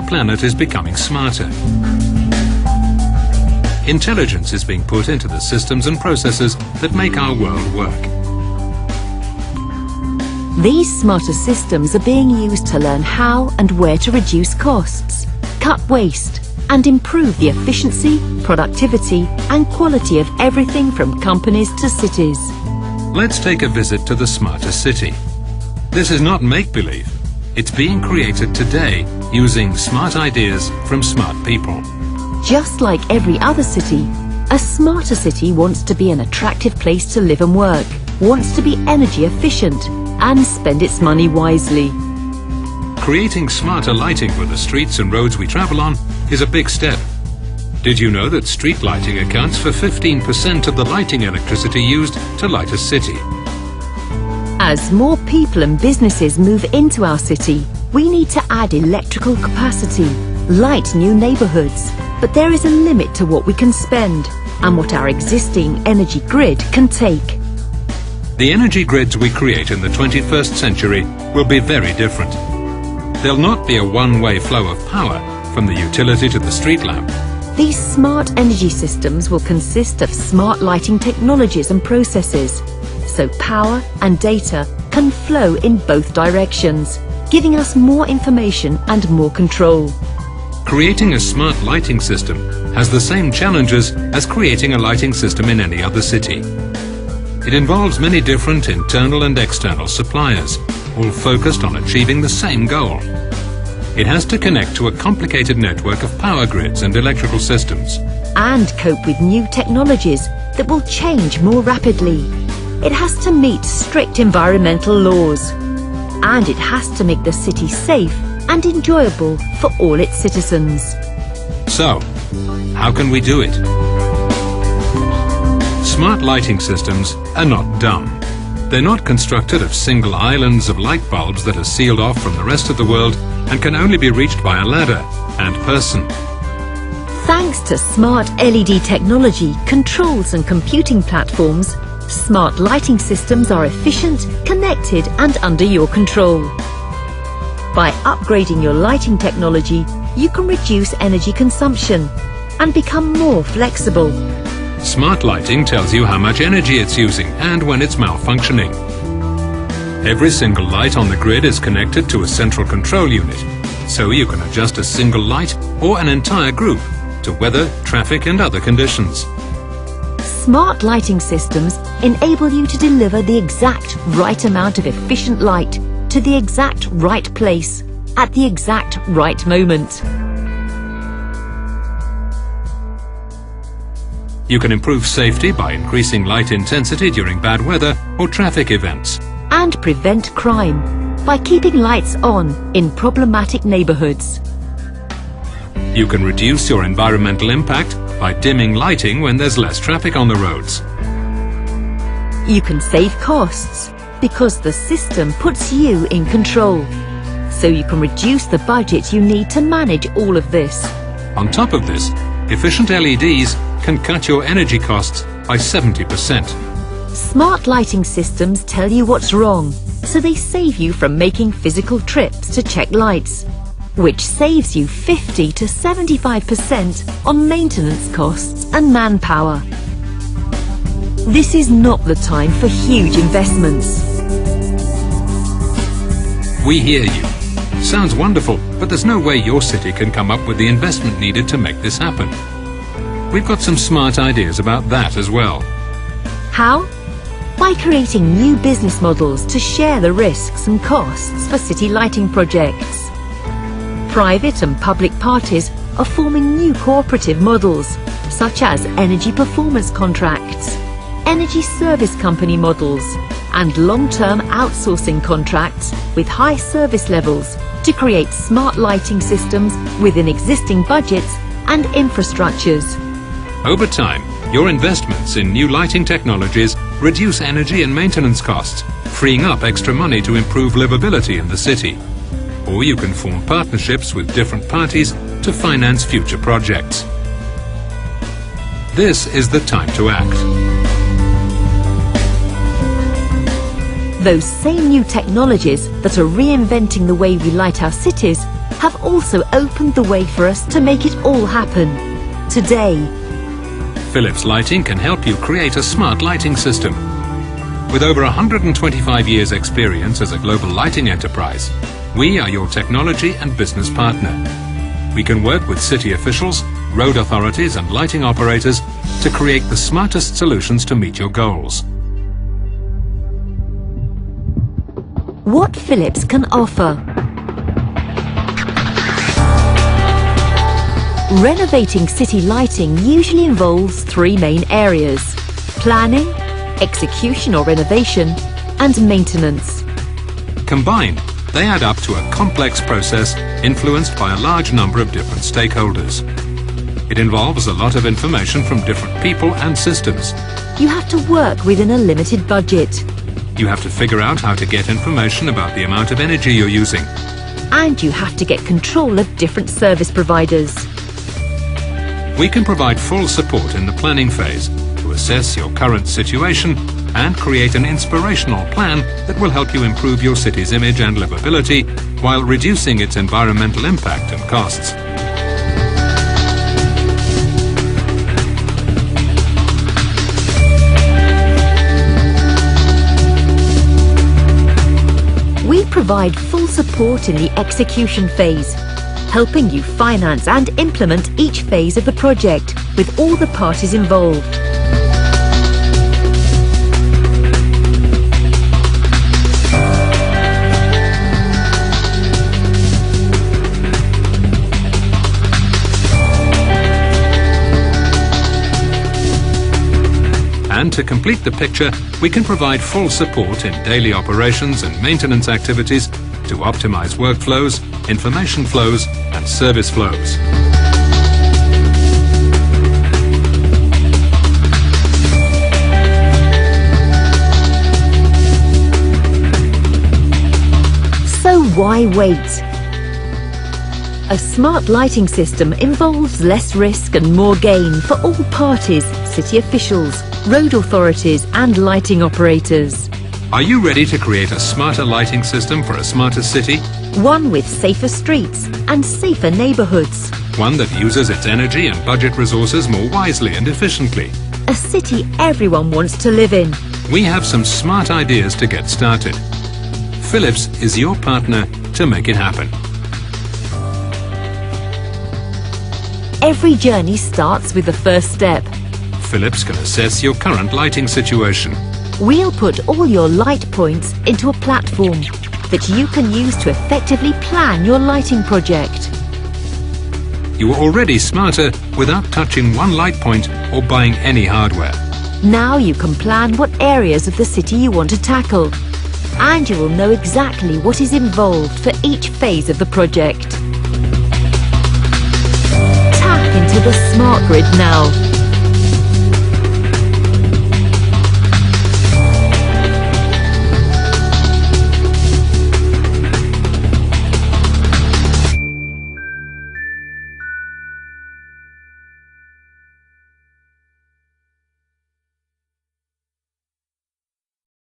planet is becoming smarter. Intelligence is being put into the systems and processes that make our world work. These smarter systems are being used to learn how and where to reduce costs, cut waste, and improve the efficiency, productivity, and quality of everything from companies to cities. Let's take a visit to the smarter city. This is not make-believe. It's being created today using smart ideas from smart people. Just like every other city, a smarter city wants to be an attractive place to live and work, wants to be energy efficient, and spend its money wisely. Creating smarter lighting for the streets and roads we travel on is a big step. Did you know that street lighting accounts for 15% of the lighting electricity used to light a city? As more people and businesses move into our city, we need to add electrical capacity, light new neighbourhoods, but there is a limit to what we can spend and what our existing energy grid can take. The energy grids we create in the 21st century will be very different. There'll not be a one-way flow of power from the utility to the street lamp. These smart energy systems will consist of smart lighting technologies and processes, so power and data can flow in both directions, giving us more information and more control. Creating a smart lighting system has the same challenges as creating a lighting system in any other city. It involves many different internal and external suppliers, all focused on achieving the same goal. It has to connect to a complicated network of power grids and electrical systems. And cope with new technologies that will change more rapidly. It has to meet strict environmental laws. And it has to make the city safe and enjoyable for all its citizens. So, how can we do it? Smart lighting systems are not dumb. They're not constructed of single islands of light bulbs that are sealed off from the rest of the world and can only be reached by a ladder and person. Thanks to smart LED technology, controls and computing platforms, smart lighting systems are efficient, connected and under your control. By upgrading your lighting technology, you can reduce energy consumption and become more flexible. Smart lighting tells you how much energy it's using and when it's malfunctioning. Every single light on the grid is connected to a central control unit, so you can adjust a single light or an entire group to weather, traffic and other conditions. Smart lighting systems enable you to deliver the exact right amount of efficient light to the exact right place at the exact right moment. You can improve safety by increasing light intensity during bad weather or traffic events. And prevent crime by keeping lights on in problematic neighbourhoods. You can reduce your environmental impact by dimming lighting when there's less traffic on the roads. You can save costs because the system puts you in control, so you can reduce the budget you need to manage all of this. On top of this, efficient LEDs can cut your energy costs by 70%. Smart lighting systems tell you what's wrong, so they save you from making physical trips to check lights, which saves you 50 to 75% on maintenance costs and manpower. This is not the time for huge investments. We hear you. Sounds wonderful, but there's no way your city can come up with the investment needed to make this happen. We've got some smart ideas about that as well. How? By creating new business models to share the risks and costs for city lighting projects. Private and public parties are forming new cooperative models, such as energy performance contracts, energy service company models, and long-term outsourcing contracts with high service levels to create smart lighting systems within existing budgets and infrastructures. Over time, your investments in new lighting technologies reduce energy and maintenance costs, freeing up extra money to improve livability in the city. Or you can form partnerships with different parties to finance future projects. This is the time to act. Those same new technologies that are reinventing the way we light our cities have have also opened the way for us to make it all happen. Today, Philips Lighting can help you create a smart lighting system. With over 125 years' experience as a global lighting enterprise, we are your technology and business partner. We can work with city officials, road authorities and lighting operators to create the smartest solutions to meet your goals. what Philips can offer. Renovating city lighting usually involves three main areas: planning, execution or renovation, and maintenance. Combined, they add up to a complex process influenced by a large number of different stakeholders. It involves a lot of information from different people and systems. You have to work within a limited budget. You have to figure out how to get information about the amount of energy you're using. And you have to get control of different service providers. We can provide full support in the planning phase to assess your current situation and create an inspirational plan that will help you improve your city's image and livability while reducing its environmental impact and costs. We provide full support in the execution phase, helping you finance and implement each phase of the project with all the parties involved. And to complete the picture, we can provide full support in daily operations and maintenance activities to optimize workflows, information flows, and service flows. So why wait? A smart lighting system involves less risk and more gain for all parties, city officials, road authorities and lighting operators. Are you ready to create a smarter lighting system for a smarter city? One with safer streets and safer neighbourhoods. One that uses its energy and budget resources more wisely and efficiently. A city everyone wants to live in. We have some smart ideas to get started. Philips is your partner to make it happen. Every journey starts with the first step. Philips can assess your current lighting situation. We'll put all your light points into a platform that you can use to effectively plan your lighting project. You are already smarter without touching one light point or buying any hardware. Now you can plan what areas of the city you want to tackle, and you will know exactly what is involved for each phase of the project. Tap into the smart grid now.